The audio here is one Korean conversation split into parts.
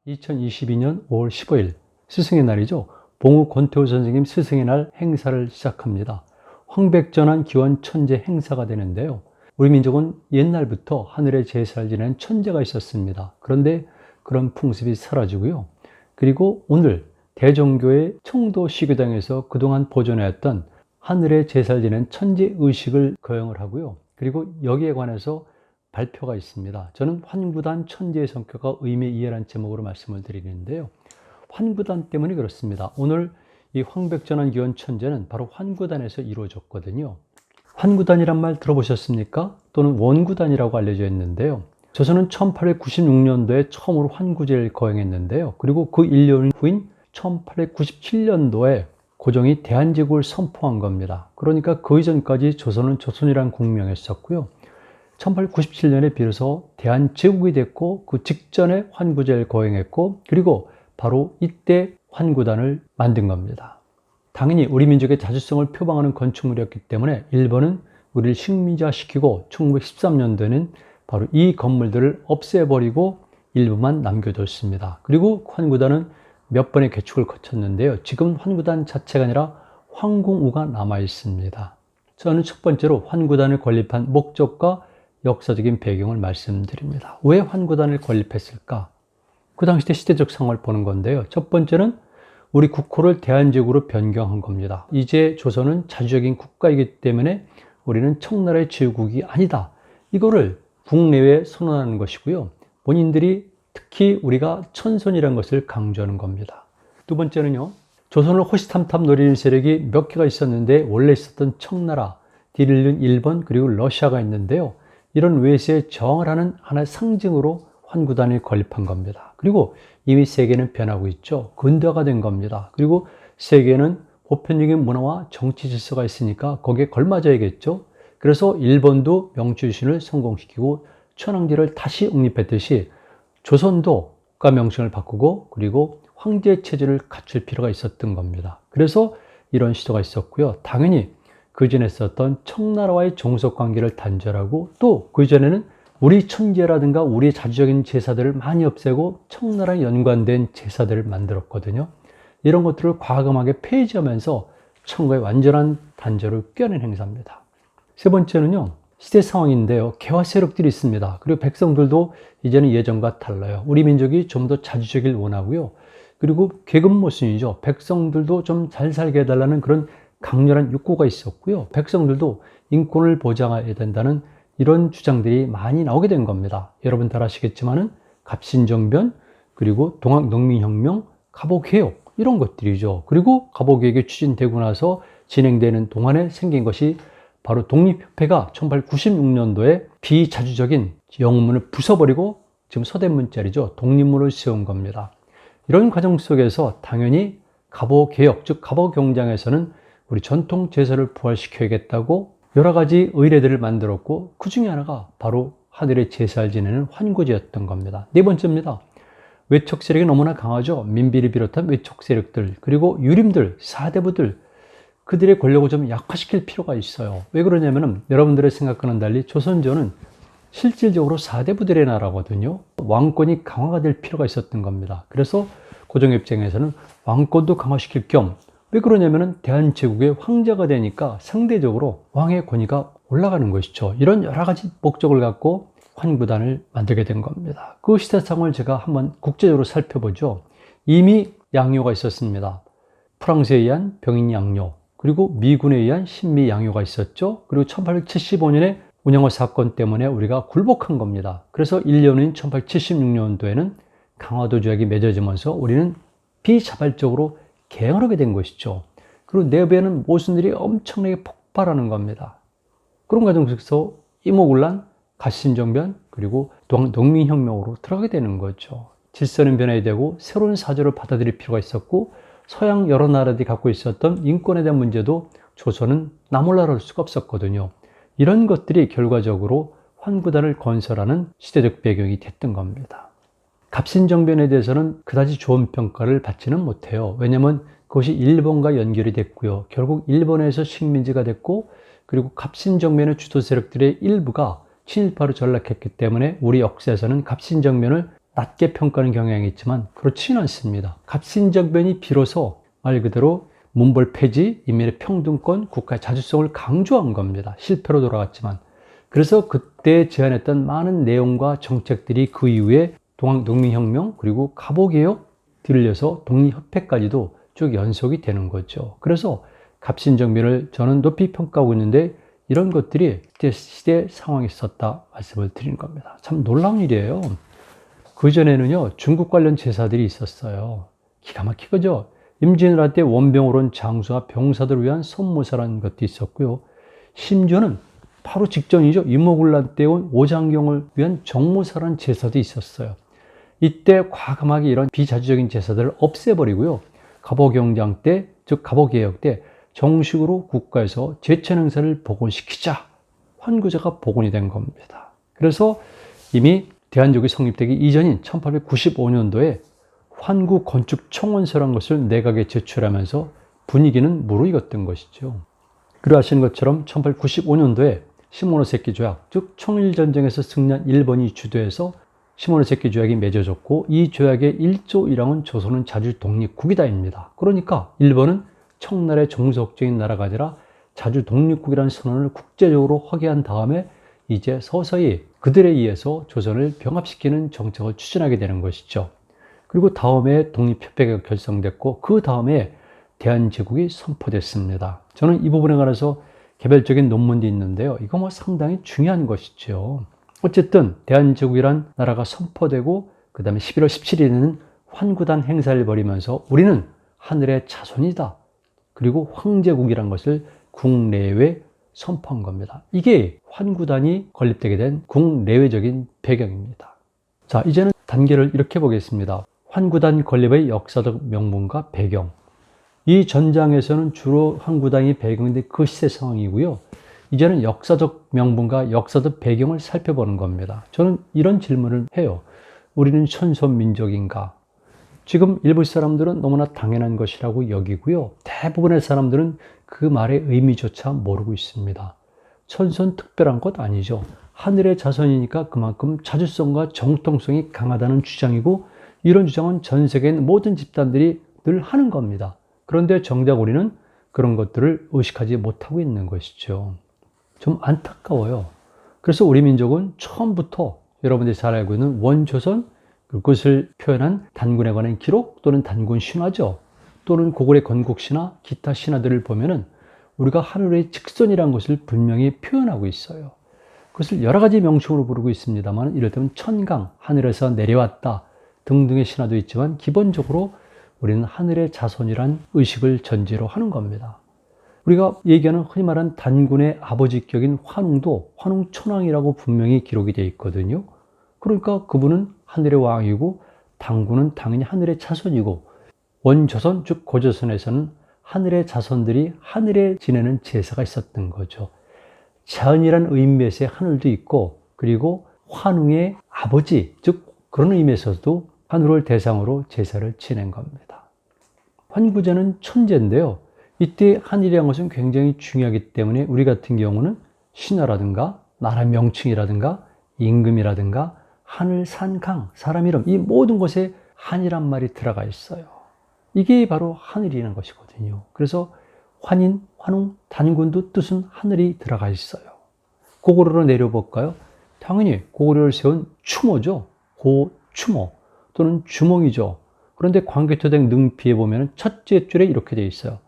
(2022년 5월 15일) 스승의 날이죠. 봉우 권태우 선생님 스승의 날 행사를 시작합니다. 황백전환 기원 천재 행사가 되는데요. 우리 민족은 옛날부터 하늘의 제사를 지내는 천재가 있었습니다. 그런데 그런 풍습이 사라지고요. 그리고 오늘 대종교의 청도 시교당에서 그동안 보존해왔던 하늘의 제사를 지내는 천재 의식을 거행을 하고요. 그리고 여기에 관해서 발표가 있습니다. 저는 환구단 천재의 성격과 의미이해라는 제목으로 말씀을 드리는데요. 환구단 때문에 그렇습니다. 오늘 이 황백전환 기원 천재는 바로 환구단에서 이루어졌거든요. 환구단이란 말 들어보셨습니까? 또는 원구단이라고 알려져 있는데요. 조선은 1896년도에 처음으로 환구제를 거행했는데요. 그리고 그 1년 후인 1897년도에 고종이 대한제국을 선포한 겁니다. 그러니까 그 이전까지 조선은 조선이라는 국명이었었고요. 1897년에 비로소 대한제국이 됐고 그 직전에 환구제를 거행했고 그리고 바로 이때 환구단을 만든 겁니다. 당연히 우리 민족의 자주성을 표방하는 건축물이었기 때문에 일본은 우리를 식민지화시키고 1913년도에는 바로 이 건물들을 없애버리고 일부만 남겨뒀습니다. 그리고 환구단은 몇 번의 개축을 거쳤는데요. 지금 환구단 자체가 아니라 황궁우가 남아 있습니다. 저는 첫 번째로 환구단을 건립한 목적과 역사적인 배경을 말씀드립니다. 왜 환구단을 건립했을까? 그 당시 때 시대적 상황을 보는 건데요. 첫 번째는 우리 국호를 대한제국으로 변경한 겁니다. 이제 조선은 자주적인 국가이기 때문에 우리는 청나라의 제국이 아니다. 이거를 국내외에 선언하는 것이고요. 본인들이 특히 우리가 천손이라는 것을 강조하는 겁니다. 두 번째는요. 조선을 호시탐탐 노리는 세력이 몇 개가 있었는데 원래 있었던 청나라, 뒤를 이은 일본 그리고 러시아가 있는데요. 이런 외세에 저항을 하는 하나의 상징으로 환구단을 건립한 겁니다. 그리고 이미 세계는 변하고 있죠. 근대화가 된 겁니다. 그리고 세계는 보편적인 문화와 정치 질서가 있으니까 거기에 걸맞아야겠죠. 그래서 일본도 명주유신을 성공시키고 천황제를 다시 확립했듯이 조선도 국가 명칭을 바꾸고 그리고 황제 체제를 갖출 필요가 있었던 겁니다. 그래서 이런 시도가 있었고요. 당연히 그전에 있었던 청나라와의 종속관계를 단절하고 또 그전에는 우리 천제라든가 우리의 자주적인 제사들을 많이 없애고 청나라에 연관된 제사들을 만들었거든요. 이런 것들을 과감하게 폐지하면서 청과의 완전한 단절을 껴낸 행사입니다. 세 번째는요. 시대 상황인데요. 개화 세력들이 있습니다. 그리고 백성들도 이제는 예전과 달라요. 우리 민족이 좀 더 자주적일 원하고요. 그리고 계급 모순이죠. 백성들도 좀 잘 살게 해달라는 그런 강렬한 욕구가 있었고요. 백성들도 인권을 보장해야 된다는 이런 주장들이 많이 나오게 된 겁니다. 여러분 잘 아시겠지만은 갑신정변, 그리고 동학농민혁명, 갑오개혁 이런 것들이죠. 그리고 갑오개혁이 추진되고 나서 진행되는 동안에 생긴 것이 바로 독립협회가 1896년도에 비자주적인 영문을 부숴버리고 지금 서대문자리죠. 독립문을 세운 겁니다. 이런 과정 속에서 당연히 갑오개혁, 즉 갑오경장에서는 우리 전통 제사를 부활시켜야겠다고 여러 가지 의례들을 만들었고 그 중에 하나가 바로 하늘의 제사를 지내는 환구제였던 겁니다. 네 번째입니다. 외척 세력이 너무나 강하죠. 민비를 비롯한 외척 세력들 그리고 유림들, 사대부들 그들의 권력을 좀 약화시킬 필요가 있어요. 왜 그러냐면은 여러분들의 생각과는 달리 조선조는 실질적으로 사대부들의 나라거든요. 왕권이 강화가 될 필요가 있었던 겁니다. 그래서 고종 입장에서는 왕권도 강화시킬 겸 왜 그러냐면은 대한제국의 황제가 되니까 상대적으로 왕의 권위가 올라가는 것이죠. 이런 여러 가지 목적을 갖고 환구단을 만들게 된 겁니다. 그 시대 상황을 제가 한번 국제적으로 살펴보죠. 이미 양요가 있었습니다. 프랑스에 의한 병인 양요, 그리고 미군에 의한 신미 양요가 있었죠. 그리고 1875년에 운영화 사건 때문에 우리가 굴복한 겁니다. 그래서 1년 후인 1876년도에는 강화도 조약이 맺어지면서 우리는 비자발적으로 개항을 하게 된 것이죠. 그리고 내부에는 모순들이 엄청나게 폭발하는 겁니다. 그런 과정 속에서 이모군란, 갑신정변, 그리고 농민혁명으로 들어가게 되는 거죠. 질서는 변해야 되고 새로운 사조를 받아들일 필요가 있었고 서양 여러 나라들이 갖고 있었던 인권에 대한 문제도 조선은 나몰라라 할 수가 없었거든요. 이런 것들이 결과적으로 환구단을 건설하는 시대적 배경이 됐던 겁니다. 갑신정변에 대해서는 그다지 좋은 평가를 받지는 못해요. 왜냐하면 그것이 일본과 연결이 됐고요. 결국 일본에서 식민지가 됐고, 그리고 갑신정변의 주도 세력들의 일부가 친일파로 전락했기 때문에 우리 역사에서는 갑신정변을 낮게 평가하는 경향이 있지만 그렇지는 않습니다. 갑신정변이 비로소 말 그대로 문벌 폐지, 인민의 평등권, 국가의 자주성을 강조한 겁니다. 실패로 돌아갔지만. 그래서 그때 제안했던 많은 내용과 정책들이 그 이후에 동학농민혁명 그리고 갑오개혁 들려서 독립협회까지도 쭉 연속이 되는 거죠. 그래서 갑신정변을 저는 높이 평가하고 있는데 이런 것들이 그때 시대 상황에 있었다 말씀을 드리는 겁니다. 참 놀라운 일이에요. 그전에는요, 중국 관련 제사들이 있었어요. 기가 막히죠. 임진왜란 때 원병으로 온 장수와 병사들을 위한 선모사라는 것도 있었고요. 심지어는 바로 직전이죠. 이모군란 때 온 오장경을 위한 정모사라는 제사도 있었어요. 이때 과감하게 이런 비자주적인 제사들을 없애버리고요. 갑오경장 때, 즉 갑오개혁 때 정식으로 국가에서 제천 행사를 복원시키자. 환구제가 복원이 된 겁니다. 그래서 이미 대한족이 성립되기 이전인 1895년도에 환구 건축 청원서란 것을 내각에 제출하면서 분위기는 무르익었던 것이죠. 그러하시는 것처럼 1895년도에 시모노세키 조약, 즉 청일전쟁에서 승리한 일본이 주도해서 시모노세키 조약이 맺어졌고 이 조약의 1조 1항은 조선은 자주 독립국이다입니다. 그러니까 일본은 청나라의 종속적인 나라가 아니라 자주 독립국이라는 선언을 국제적으로 확인한 다음에 이제 서서히 그들에 의해서 조선을 병합시키는 정책을 추진하게 되는 것이죠. 그리고 다음에 독립협회가 결성됐고 그 다음에 대한제국이 선포됐습니다. 저는 이 부분에 관해서 개별적인 논문도 있는데요. 이거 뭐 상당히 중요한 것이죠. 어쨌든 대한제국이란 나라가 선포되고 그 다음에 11월 17일에는 환구단 행사를 벌이면서 우리는 하늘의 자손이다. 그리고 황제국이란 것을 국내외 선포한 겁니다. 이게 환구단이 건립되게 된 국내외적인 배경입니다. 자, 이제는 단계를 이렇게 보겠습니다. 환구단 건립의 역사적 명분과 배경. 이 전장에서는 주로 환구단이 배경인데 그 시대 상황이고요. 이제는 역사적 명분과 역사적 배경을 살펴보는 겁니다. 저는 이런 질문을 해요. 우리는 천손민족인가? 지금 일부 사람들은 너무나 당연한 것이라고 여기고요. 대부분의 사람들은 그 말의 의미조차 모르고 있습니다. 천손 특별한 것 아니죠. 하늘의 자손이니까 그만큼 자주성과 정통성이 강하다는 주장이고 이런 주장은 전 세계에 있는 모든 집단들이 늘 하는 겁니다. 그런데 정작 우리는 그런 것들을 의식하지 못하고 있는 것이죠. 좀 안타까워요. 그래서 우리 민족은 처음부터 여러분들이 잘 알고 있는 원조선, 그것을 표현한 단군에 관한 기록 또는 단군 신화죠. 또는 고구려 건국신화, 기타 신화들을 보면은 우리가 하늘의 직선이라는 것을 분명히 표현하고 있어요. 그것을 여러 가지 명칭으로 부르고 있습니다만 이를테면 천강, 하늘에서 내려왔다 등등의 신화도 있지만 기본적으로 우리는 하늘의 자손이란 의식을 전제로 하는 겁니다. 우리가 얘기하는 흔히 말하는 단군의 아버지격인 환웅도 환웅천왕이라고 분명히 기록이 되어 있거든요. 그러니까 그분은 하늘의 왕이고 단군은 당연히 하늘의 자손이고 원조선 즉 고조선에서는 하늘의 자손들이 하늘에 지내는 제사가 있었던 거죠. 자연이란 의미에서의 하늘도 있고 그리고 환웅의 아버지 즉 그런 의미에서도 하늘을 대상으로 제사를 지낸 겁니다. 환구제는 천제인데요. 이때 하늘이라는 것은 굉장히 중요하기 때문에 우리 같은 경우는 신화라든가 나라 명칭이라든가 임금이라든가 하늘, 산, 강, 사람 이름 이 모든 것에 한이란 말이 들어가 있어요. 이게 바로 하늘이라는 것이거든요. 그래서 환인, 환웅, 단군도 뜻은 하늘이 들어가 있어요. 고구려로 내려볼까요? 당연히 고구려를 세운 추모죠. 고추모 또는 주몽이죠. 그런데 광개토백 능피에 보면 첫째 줄에 이렇게 되어 있어요.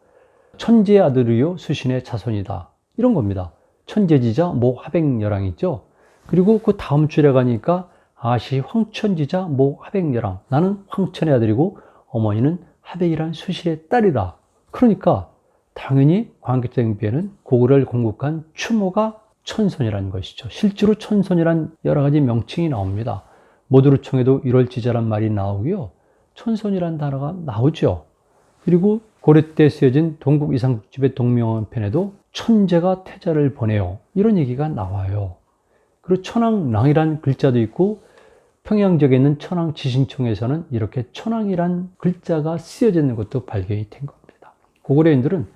천재의 아들이요 수신의 자손이다. 이런 겁니다. 천재지자 모 하백여랑이죠. 그리고 그 다음 줄에 가니까 아시 황천지자 모 하백여랑. 나는 황천의 아들이고 어머니는 하백이란 수실의 딸이다. 그러니까 당연히 광개토백비에는 고구려를 건국한 추모가 천손이라는 것이죠. 실제로 천손이란 여러 가지 명칭이 나옵니다. 모두를 청해도 일월지자란 말이 나오고요. 천손이라는 단어가 나오죠. 그리고 고려 때 쓰여진 동국 이상국집의 동명편에도 천재가 태자를 보내요. 이런 얘기가 나와요. 그리고 천왕랑이란 글자도 있고 평양 지역에 있는 천왕지신청에서는 이렇게 천왕이란 글자가 쓰여져 있는 것도 발견이 된 겁니다. 고구려인들은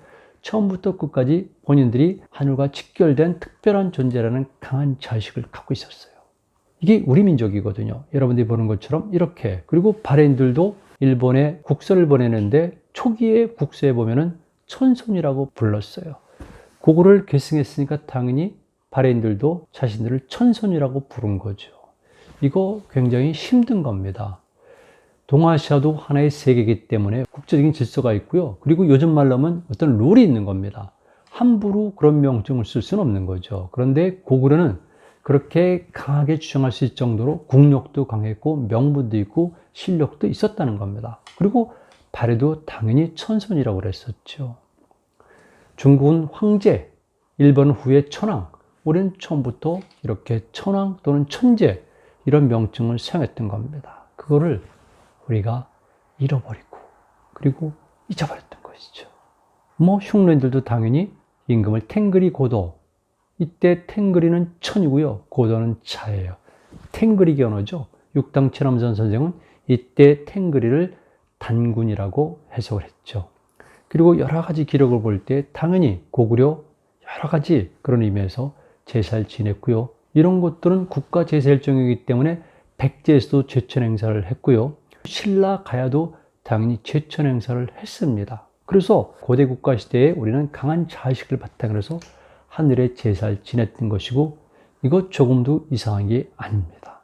처음부터 끝까지 본인들이 하늘과 직결된 특별한 존재라는 강한 자의식을 갖고 있었어요. 이게 우리 민족이거든요. 여러분들이 보는 것처럼 이렇게. 그리고 바레인들도 일본에 국서를 보내는데 초기에 국서에 보면은 천손이라고 불렀어요. 그거를 계승했으니까 당연히 바레인들도 자신들을 천손이라고 부른 거죠. 이거 굉장히 힘든 겁니다. 동아시아도 하나의 세계이기 때문에 국제적인 질서가 있고요. 그리고 요즘 말로 하면 어떤 룰이 있는 겁니다. 함부로 그런 명칭을 쓸 수는 없는 거죠. 그런데 고구려는 그렇게 강하게 주장할 수 있을 정도로 국력도 강했고 명분도 있고 실력도 있었다는 겁니다. 그리고 바레도 당연히 천손이라고 그랬었죠. 중국은 황제, 일본은 후에 천황, 우리는 처음부터 이렇게 천황 또는 천재 이런 명칭을 사용했던 겁니다. 그거를 우리가 잃어버리고 그리고 잊어버렸던 것이죠. 흉노인들도 당연히 임금을 탱그리 고도, 이때 탱그리는 천이고요, 고도는 자예요. 탱그리 언어죠. 육당 최남선 선생은 이때 탱그리를 단군이라고 해석을 했죠. 그리고 여러 가지 기록을 볼 때 당연히 고구려 여러 가지 그런 의미에서 제사를 지냈고요. 이런 것들은 국가 제사 일종이기 때문에 백제에서도 제천 행사를 했고요. 신라 가야도 당연히 제천 행사를 했습니다. 그래서 고대 국가 시대에 우리는 강한 자의식을 바탕으로 해서 하늘의 제사를 지냈던 것이고 이것 조금도 이상한 게 아닙니다.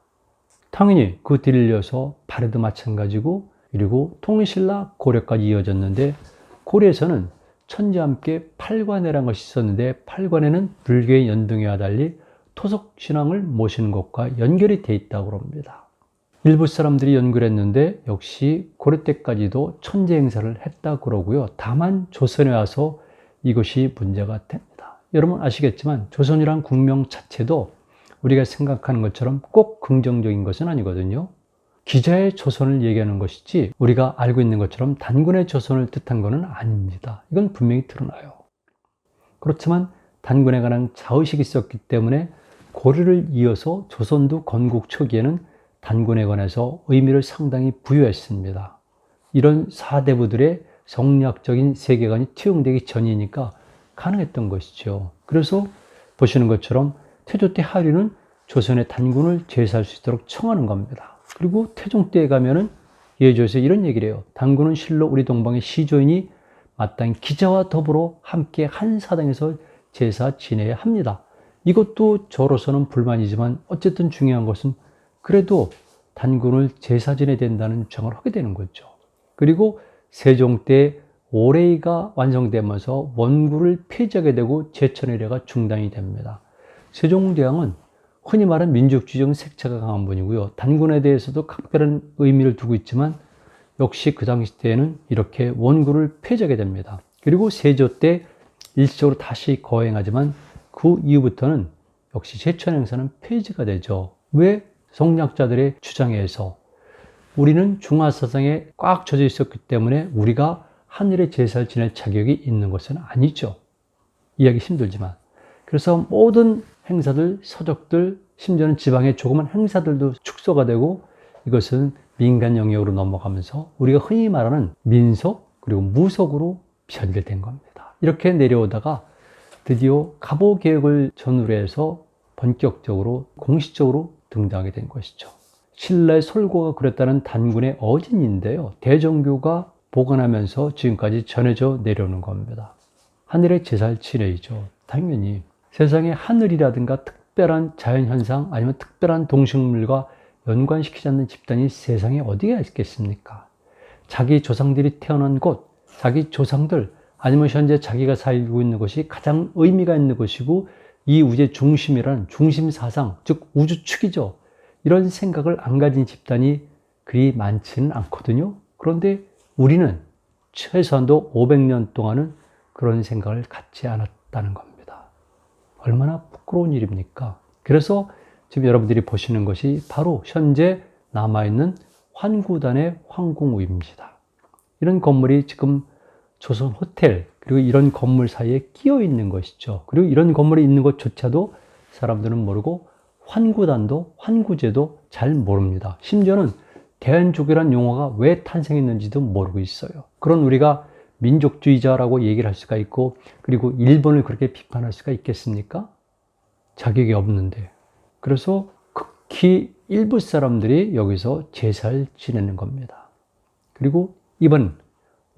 당연히 그 뒤를 이어서 바레도 마찬가지고 그리고 통신라 고려까지 이어졌는데 고려에서는 천지와 함께 팔관회라는 것이 있었는데 팔관회는 불교의 연등회와 달리 토속신앙을 모시는 것과 연결이 되어 있다고 합니다. 일부 사람들이 연구했는데 역시 고려 때까지도 천재 행사를 했다고 그러고요. 다만 조선에 와서 이것이 문제가 됩니다. 여러분 아시겠지만 조선이란 국명 자체도 우리가 생각하는 것처럼 꼭 긍정적인 것은 아니거든요. 기자의 조선을 얘기하는 것이지 우리가 알고 있는 것처럼 단군의 조선을 뜻한 것은 아닙니다. 이건 분명히 드러나요. 그렇지만 단군에 관한 자의식이 있었기 때문에 고려를 이어서 조선도 건국 초기에는 단군에 관해서 의미를 상당히 부여했습니다. 이런 사대부들의 성리학적인 세계관이 투영되기 전이니까 가능했던 것이죠. 그래서 보시는 것처럼 태조 때 하류는 조선의 단군을 제사할 수 있도록 청하는 겁니다. 그리고 태종 때에 가면은 예조에서 이런 얘기를 해요. 단군은 실로 우리 동방의 시조인이 마땅히 기자와 더불어 함께 한 사당에서 제사 지내야 합니다. 이것도 저로서는 불만이지만 어쨌든 중요한 것은 그래도 단군을 제사 지내야 된다는 주장을 하게 되는 거죠. 그리고 세종 때 오레이가 완성되면서 원구를 폐지하게 되고 제천의례가 중단이 됩니다. 세종대왕은 흔히 말하는 민족주의적 색채가 강한 분이고요. 단군에 대해서도 각별한 의미를 두고 있지만 역시 그 당시 때에는 이렇게 원구를 폐지하게 됩니다. 그리고 세조 때 일시적으로 다시 거행하지만 그 이후부터는 역시 제천 행사는 폐지가 되죠. 왜? 성리학자들의 주장에 의해서 우리는 중화사상에 꽉 젖어 있었기 때문에 우리가 하늘의 제사를 지낼 자격이 있는 것은 아니죠. 이해하기 힘들지만. 그래서 모든 행사들, 서적들, 심지어는 지방의 조그만 행사들도 축소가 되고 이것은 민간 영역으로 넘어가면서 우리가 흔히 말하는 민속 그리고 무속으로 변질된 겁니다. 이렇게 내려오다가 드디어 갑오개혁을 전후로 해서 본격적으로 공식적으로 등장하게 된 것이죠. 신라의 솔고가 그렸다는 단군의 어진인데요. 대종교가 보관하면서 지금까지 전해져 내려오는 겁니다. 하늘의 제사를 지내죠. 당연히 세상의 하늘이라든가 특별한 자연현상 아니면 특별한 동식물과 연관시키지 않는 집단이 세상에 어디가 있겠습니까? 자기 조상들이 태어난 곳, 자기 조상들 아니면 현재 자기가 살고 있는 것이 가장 의미가 있는 것이고 이 우주의 중심이란 중심사상, 즉 우주축이죠. 이런 생각을 안 가진 집단이 그리 많지는 않거든요. 그런데 우리는 최소한도 500년 동안은 그런 생각을 갖지 않았다는 겁니다. 얼마나 부끄러운 일입니까? 그래서 지금 여러분들이 보시는 것이 바로 현재 남아있는 환구단의 황궁우입니다. 이런 건물이 지금 조선 호텔 그리고 이런 건물 사이에 끼어 있는 것이죠. 그리고 이런 건물이 있는 것조차도 사람들은 모르고 환구단도 환구제도 잘 모릅니다. 심지어는 대한족이라는 용어가 왜 탄생했는지도 모르고 있어요. 그런 우리가 민족주의자라고 얘기를 할 수가 있고, 그리고 일본을 그렇게 비판할 수가 있겠습니까? 자격이 없는데. 그래서 극히 일부 사람들이 여기서 제사를 지내는 겁니다. 그리고 이번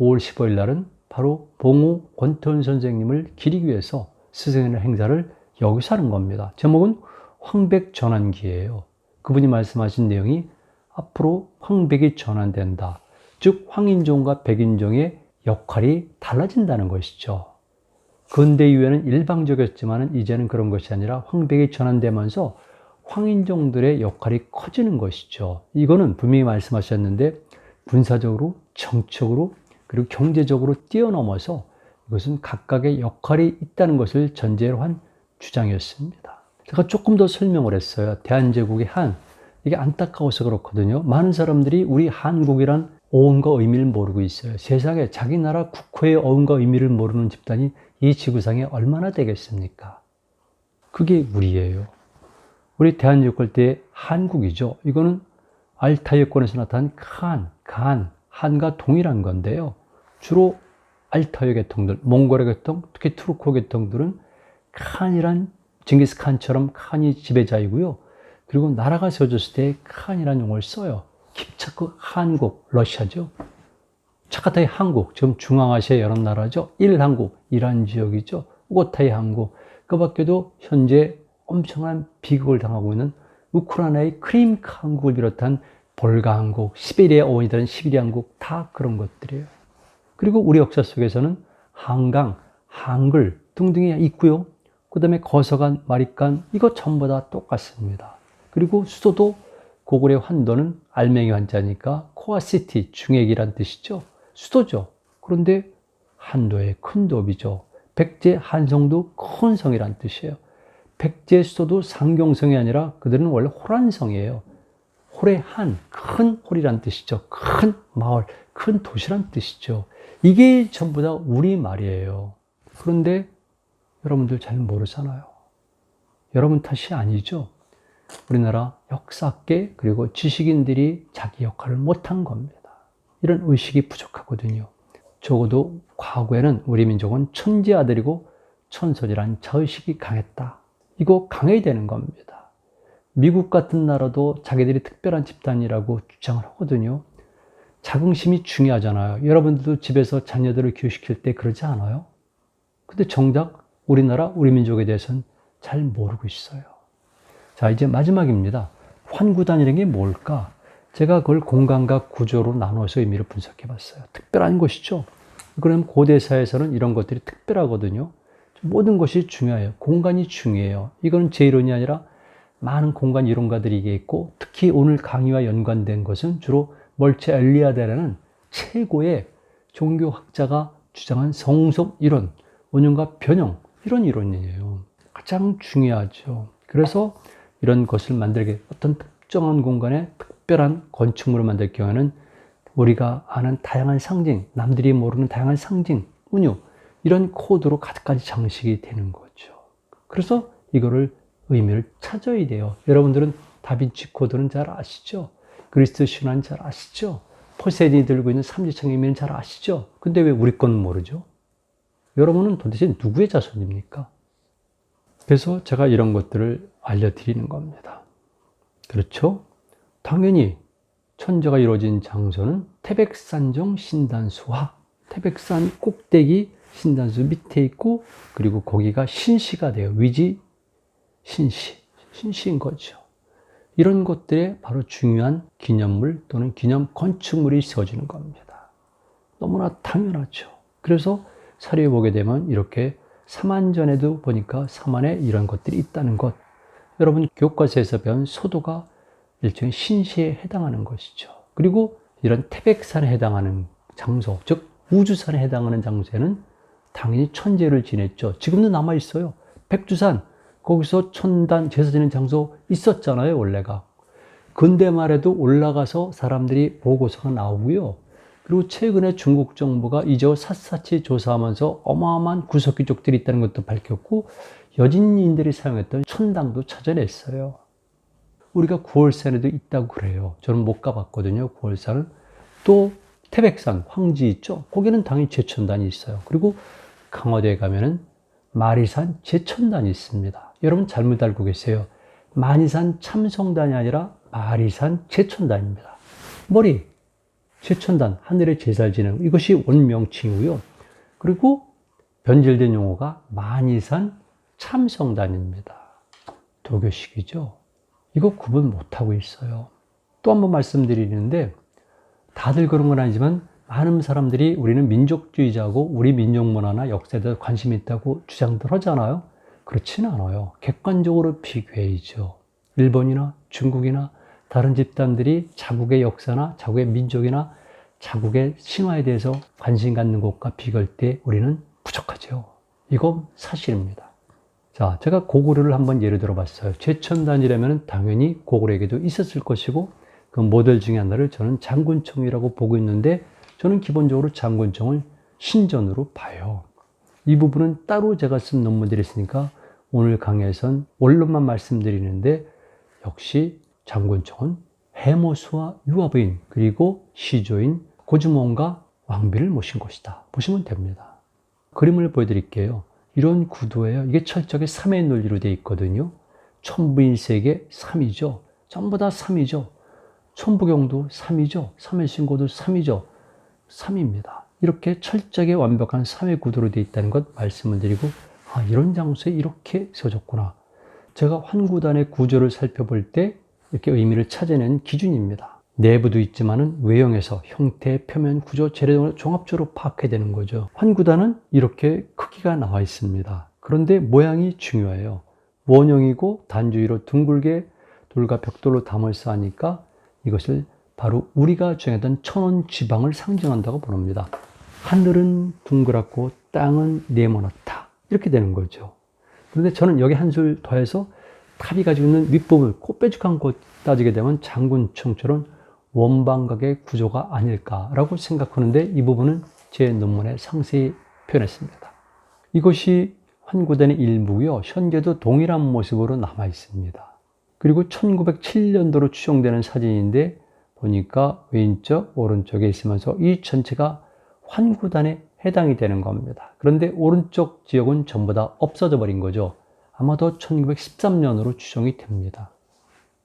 5월 15일 날은 바로 봉우 권태훈 선생님을 기리기 위해서 스승의 행사를 여기서 하는 겁니다. 제목은 황백전환기예요. 그분이 말씀하신 내용이 앞으로 황백이 전환된다. 즉 황인종과 백인종의 역할이 달라진다는 것이죠. 근대 이후에는 일방적이었지만 이제는 그런 것이 아니라 황백이 전환되면서 황인종들의 역할이 커지는 것이죠. 이거는 분명히 말씀하셨는데 군사적으로, 정치적으로, 그리고 경제적으로 뛰어넘어서 이것은 각각의 역할이 있다는 것을 전제로 한 주장이었습니다. 제가 조금 더 설명을 했어요. 대한제국의 한, 이게 안타까워서 그렇거든요. 많은 사람들이 우리 한국이란 어원과 의미를 모르고 있어요. 세상에 자기 나라 국호의 어원과 의미를 모르는 집단이 이 지구상에 얼마나 되겠습니까? 그게 우리예요. 우리 대한제국 때 한국이죠. 이거는 알타이 여권에서 나타난 한과 동이란 건데요. 주로 알타이 계통들, 몽골의 계통, 특히 투르크 계통들은 칸이란 징기스칸처럼 칸이 지배자이고요. 그리고 나라가 세워졌을 때 칸이라는 용어를 써요. 킵차크 한국, 러시아죠. 차카타이 한국, 지금 중앙아시아 여러 나라죠. 일한국, 이란 지역이죠. 오고타이 한국, 그 밖에도 현재 엄청난 비극을 당하고 있는 우크라이나의 크림카 한국을 비롯한 볼가 한국, 시베리아 어원이 되는 시베리아 한국, 다 그런 것들이에요. 그리고 우리 역사 속에서는 한강, 한글 등등이 있고요. 그 다음에 거서간, 마립간, 이거 전부 다 똑같습니다. 그리고 수도도 고구려 환도는 알맹이 한자니까 코어시티, 중액이란 뜻이죠. 수도죠. 그런데 한도의 큰 도읍이죠. 백제 한성도 큰 성이란 뜻이에요. 백제 수도도 상경성이 아니라 그들은 원래 호란성이에요. 홀의 한, 큰 홀이란 뜻이죠. 큰 마을, 큰 도시란 뜻이죠. 이게 전부 다 우리말이에요. 그런데 여러분들 잘 모르잖아요. 여러분 탓이 아니죠. 우리나라 역사계 그리고 지식인들이 자기 역할을 못한 겁니다. 이런 의식이 부족하거든요. 적어도 과거에는 우리 민족은 천지 아들이고 천선이란 자의식이 강했다. 이거 강해야 되는 겁니다. 미국 같은 나라도 자기들이 특별한 집단이라고 주장을 하거든요. 자긍심이 중요하잖아요. 여러분들도 집에서 자녀들을 교육시킬 때 그러지 않아요? 근데 정작 우리나라, 우리 민족에 대해서는 잘 모르고 있어요. 자, 이제 마지막입니다. 환구단이라는 게 뭘까? 제가 그걸 공간과 구조로 나눠서 의미를 분석해 봤어요. 특별한 것이죠. 그럼 고대사에서는 이런 것들이 특별하거든요. 모든 것이 중요해요. 공간이 중요해요. 이건 제 이론이 아니라 많은 공간 이론가들이 얘기했고, 특히 오늘 강의와 연관된 것은 주로 멀체 엘리아데라는 최고의 종교학자가 주장한 성속 이론, 원형과 변형, 이런 이론이에요. 가장 중요하죠. 그래서 이런 것을 만들게 어떤 특정한 공간에 특별한 건축물을 만들 경우에는 우리가 아는 다양한 상징, 남들이 모르는 다양한 상징, 운유, 이런 코드로 가득가지 장식이 되는 거죠. 그래서 이거를 의미를 찾아야 돼요. 여러분들은 다빈치 코드는 잘 아시죠? 그리스 신화는 잘 아시죠? 포세이돈이 들고 있는 삼지창의 의미는 잘 아시죠? 근데 왜 우리 건 모르죠? 여러분은 도대체 누구의 자손입니까? 그래서 제가 이런 것들을 알려드리는 겁니다. 그렇죠? 당연히 천재가 이루어진 장소는 태백산정 신단수화, 태백산 꼭대기 신단수 밑에 있고, 그리고 거기가 신시가 돼요. 위지 신시인 거죠. 이런 것들에 바로 중요한 기념물 또는 기념 건축물이 세워지는 겁니다. 너무나 당연하죠. 그래서 사료에 보게 되면 이렇게 삼안전에도 보니까 삼안에 이런 것들이 있다는 것. 여러분 교과서에서 배운 소도가 일종의 신시에 해당하는 것이죠. 그리고 이런 태백산에 해당하는 장소, 즉 우주산에 해당하는 장소에는 당연히 천재를 지냈죠. 지금도 남아있어요. 백두산, 거기서 천단 제사 지내는 장소 있었잖아요, 원래가. 근대 말에도 올라가서 사람들이 보고서가 나오고요. 그리고 최근에 중국 정부가 이제 샅샅이 조사하면서 어마어마한 구석귀족들이 있다는 것도 밝혔고, 여진인들이 사용했던 천당도 찾아냈어요. 우리가 구월산에도 있다고 그래요. 저는 못 가봤거든요, 구월산을. 또 태백산, 황지 있죠? 거기는 당연히 제천단이 있어요. 그리고 강화도에 가면은 마리산 제천단이 있습니다. 여러분 잘못 알고 계세요. 마리산 참성단이 아니라 마리산 제천단입니다. 머리, 제천단, 하늘의 제사를 지내는 이것이 원명칭이고요. 그리고 변질된 용어가 마니산 참성단입니다. 도교식이죠. 이거 구분 못하고 있어요. 또 한 번 말씀드리는데 다들 그런 건 아니지만 많은 사람들이 우리는 민족주의자고 우리 민족 문화나 역사에 대해 관심이 있다고 주장들 하잖아요. 그렇지는 않아요. 객관적으로 비교해야죠. 일본이나 중국이나 다른 집단들이 자국의 역사나 자국의 민족이나 자국의 신화에 대해서 관심 갖는 것과 비교할 때 우리는 부족하죠. 이건 사실입니다. 자, 제가 고구려를 한번 예를 들어 봤어요. 제천단이라면 당연히 고구려에게도 있었을 것이고 그 모델 중에 하나를 저는 장군청이라고 보고 있는데 저는 기본적으로 장군청을 신전으로 봐요. 이 부분은 따로 제가 쓴 논문들이 있으니까 오늘 강의에선 원론만 말씀드리는데 역시 장군청은 해모수와 유아부인 그리고 시조인 고주몽과 왕비를 모신 곳이다. 보시면 됩니다. 그림을 보여드릴게요. 이런 구도예요. 이게 철저하게 3의 논리로 되어 있거든요. 천부인세계 3이죠. 전부 다 3이죠. 천부경도 3이죠. 3의 신고도 3이죠. 3입니다. 이렇게 철저하게 완벽한 3의 구도로 되어 있다는 것 말씀을 드리고 이런 장소에 이렇게 세워졌구나. 제가 환구단의 구조를 살펴볼 때 이렇게 의미를 찾아내는 기준입니다. 내부도 있지만은 외형에서 형태, 표면, 구조, 재료 등을 종합적으로 파악해야 되는 거죠. 환구단은 이렇게 크기가 나와 있습니다. 그런데 모양이 중요해요. 원형이고 단주위로 둥글게 돌과 벽돌로 담을 쌓으니까 이것을 바로 우리가 정했던 천원 지방을 상징한다고 보는니다. 하늘은 둥그랗고 땅은 네모났다. 이렇게 되는 거죠. 그런데 저는 여기 한술 더해서 탑이 가지고 있는 윗부분, 꽃빼죽한 곳 따지게 되면 장군청처럼 원방각의 구조가 아닐까라고 생각하는데 이 부분은 제 논문에 상세히 표현했습니다. 이것이 환구단의 일부고요. 현재도 동일한 모습으로 남아 있습니다. 그리고 1907년도로 추정되는 사진인데 보니까 왼쪽, 오른쪽에 있으면서 이 전체가 환구단에 해당이 되는 겁니다. 그런데 오른쪽 지역은 전부 다 없어져 버린 거죠. 아마도 1913년으로 추정이 됩니다.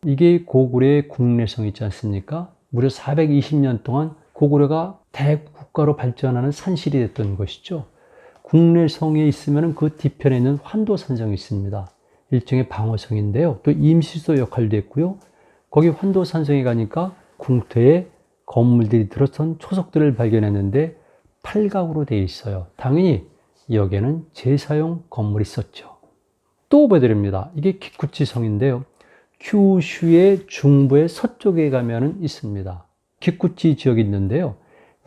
이게 고구려의 국내성 있지 않습니까? 무려 420년 동안 고구려가 대국가로 발전하는 산실이 됐던 것이죠. 국내성에 있으면 그 뒤편에 있는 환도산성이 있습니다. 일종의 방어성인데요. 또 임시수도 역할도 했고요. 거기 환도산성에 가니까 궁터에 건물들이 들어선 초석들을 발견했는데 팔각으로 되어 있어요. 당연히 여기에는 제사용 건물이 있었죠. 또 보여드립니다. 이게 기쿠치성인데요. 큐슈의 중부의 서쪽에 가면은 있습니다. 기쿠치 지역이 있는데요.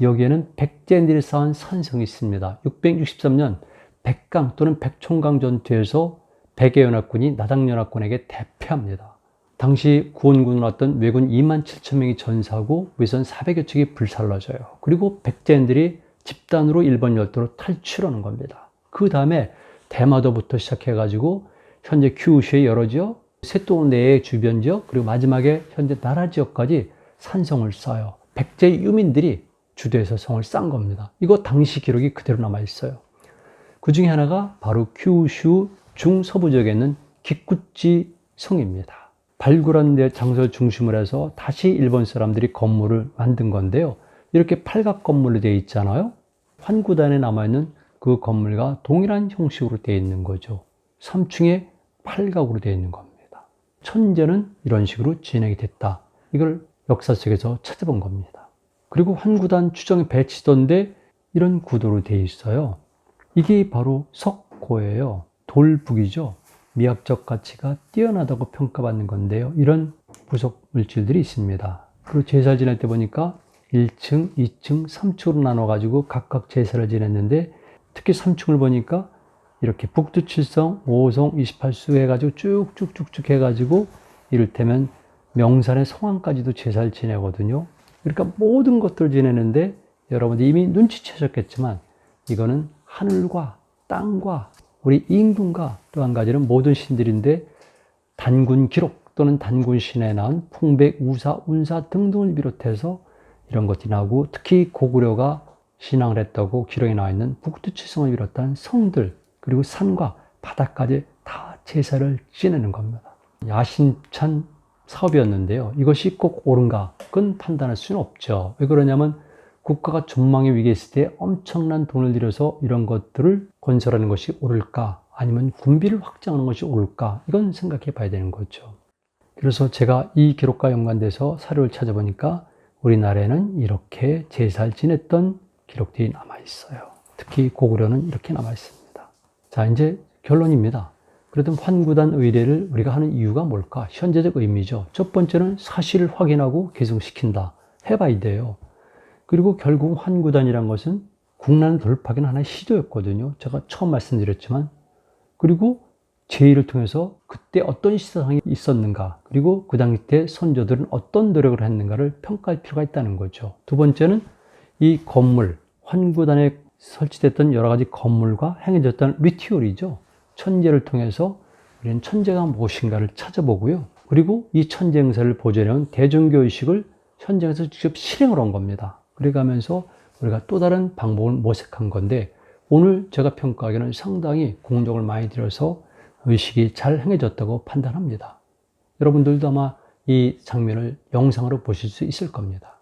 여기에는 백제인들이 쌓은 산성이 있습니다. 663년 백강 또는 백총강 전투에서 백예연합군이 나당연합군에게 대패합니다. 당시 구원군으로 왔던 왜군 2만 7천 명이 전사하고 위선 400여 척이 불살라져요. 그리고 백제인들이 집단으로 일본 열도로 탈출하는 겁니다. 그 다음에 대마도부터 시작해가지고 현재 큐슈의 여러 지역, 세도 내의 주변 지역, 그리고 마지막에 현재 나라 지역까지 산성을 쌓아요. 백제 유민들이 주도해서 성을 쌓은 겁니다. 이거 당시 기록이 그대로 남아있어요. 그 중에 하나가 바로 큐슈 중서부 지역에 있는 기쿠치 성입니다. 발굴한 데 장소를 중심으로 해서 다시 일본 사람들이 건물을 만든 건데요. 이렇게 팔각 건물로 되어 있잖아요. 환구단에 남아있는 그 건물과 동일한 형식으로 되어 있는 거죠. 3층에 팔각으로 되어 있는 겁니다. 천재는 이런 식으로 진행이 됐다. 이걸 역사 속에서 찾아본 겁니다. 그리고 환구단 추정에 배치던데 이런 구도로 되어 있어요. 이게 바로 석고예요. 돌북이죠. 미학적 가치가 뛰어나다고 평가받는 건데요. 이런 부속 물질들이 있습니다. 그리고 제사 지낼 때 보니까 1층, 2층, 3층으로 나눠가지고 각각 제사를 지냈는데 특히 3층을 보니까 이렇게 북두칠성, 5성, 28수 해가지고 쭉쭉쭉쭉 해가지고 이를테면 명산의 성황까지도 제사를 지내거든요. 그러니까 모든 것들을 지내는데 여러분들 이미 눈치채셨겠지만 이거는 하늘과 땅과 우리 임금과 또 한 가지는 모든 신들인데 단군 기록 또는 단군 신에 나온 풍백, 우사, 운사 등등을 비롯해서 이런 것들이 나오고, 특히 고구려가 신앙을 했다고 기록에 나와 있는 북두칠성을 비롯한 성들, 그리고 산과 바다까지 다 제사를 지내는 겁니다. 야심찬 사업이었는데요. 이것이 꼭 옳은가? 그건 판단할 수는 없죠. 왜 그러냐면 국가가 전망의 위기에 있을 때 엄청난 돈을 들여서 이런 것들을 건설하는 것이 옳을까? 아니면 군비를 확장하는 것이 옳을까? 이건 생각해 봐야 되는 거죠. 그래서 제가 이 기록과 연관돼서 사료를 찾아보니까 우리나라에는 이렇게 제사를 지냈던 기록들이 남아 있어요. 특히 고구려는 이렇게 남아 있습니다. 자, 이제 결론입니다. 그래도 환구단 의례를 우리가 하는 이유가 뭘까? 현재적 의미죠. 첫 번째는 사실을 확인하고 계승시킨다. 해봐야 돼요. 그리고 결국 환구단이란 것은 국난 돌파하기는 하나의 시도였거든요. 제가 처음 말씀드렸지만. 그리고 제의를 통해서 그때 어떤 시사상이 있었는가, 그리고 그 당시 때 선조들은 어떤 노력을 했는가를 평가할 필요가 있다는 거죠. 두 번째는 이 건물, 환구단에 설치됐던 여러 가지 건물과 행해졌던 리튜얼이죠. 천제를 통해서 우리는 천제가 무엇인가를 찾아보고요. 그리고 이 천제 행사를 보존해온 대종교의식을 현장에서 직접 실행을 한 겁니다. 그래가면서 우리가 또 다른 방법을 모색한 건데, 오늘 제가 평가하기에는 상당히 공력을 많이 들여서 의식이 잘 행해졌다고 판단합니다. 여러분들도 아마 이 장면을 영상으로 보실 수 있을 겁니다.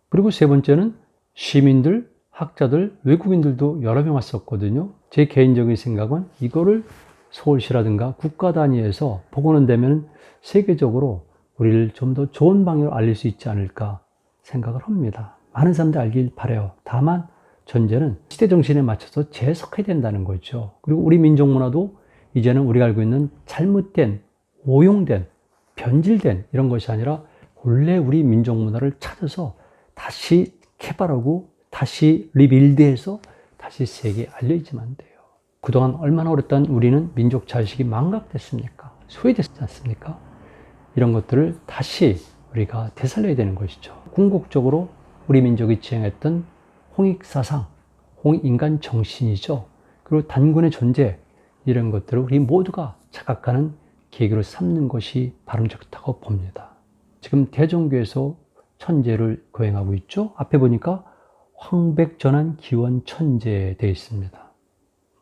그리고 세 번째는 시민들, 학자들, 외국인들도 여러 명 왔었거든요. 제 개인적인 생각은 이거를 서울시라든가 국가 단위에서 복원은 되면 세계적으로 우리를 좀 더 좋은 방향으로 알릴 수 있지 않을까 생각을 합니다. 많은 사람들이 알길 바라요. 다만 전제는 시대 정신에 맞춰서 재해석해야 된다는 거죠. 그리고 우리 민족 문화도 이제는 우리가 알고 있는 잘못된, 오용된, 변질된 이런 것이 아니라 원래 우리 민족 문화를 찾아서 다시 개발하고 다시 리빌드해서 다시 세계에 알려지면 돼요. 그동안 얼마나 오랫동안 우리는 민족 자식이 망각됐습니까? 소외됐지 않습니까? 이런 것들을 다시 우리가 되살려야 되는 것이죠. 궁극적으로 우리 민족이 지향했던 홍익사상, 홍익인간 정신이죠. 그리고 단군의 존재, 이런 것들을 우리 모두가 자각하는 계기로 삼는 것이 바람직하다고 봅니다. 지금 대종교에서 천제를 거행하고 있죠. 앞에 보니까 황백전환 기원 천제 되어 있습니다.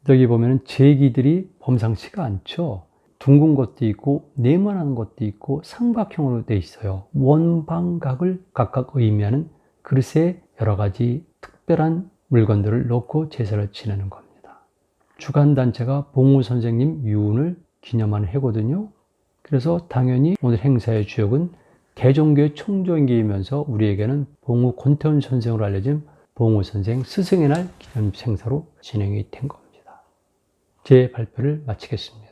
여기 보면 제기들이 범상치가 않죠. 둥근 것도 있고 네모난 것도 있고 삼각형으로 되어 있어요. 원방각을 각각 의미하는 그릇에 여러 가지 특별한 물건들을 넣고 제사를 지내는 겁니다. 주관단체가 봉우 선생님 유운을 기념하는 해거든요. 그래서 당연히 오늘 행사의 주역은 대종교의 총종기이면서 우리에게는 봉우 권태훈 선생으로 알려진 봉우 선생 스승의 날 기념 행사로 진행이 된 겁니다. 제 발표를 마치겠습니다.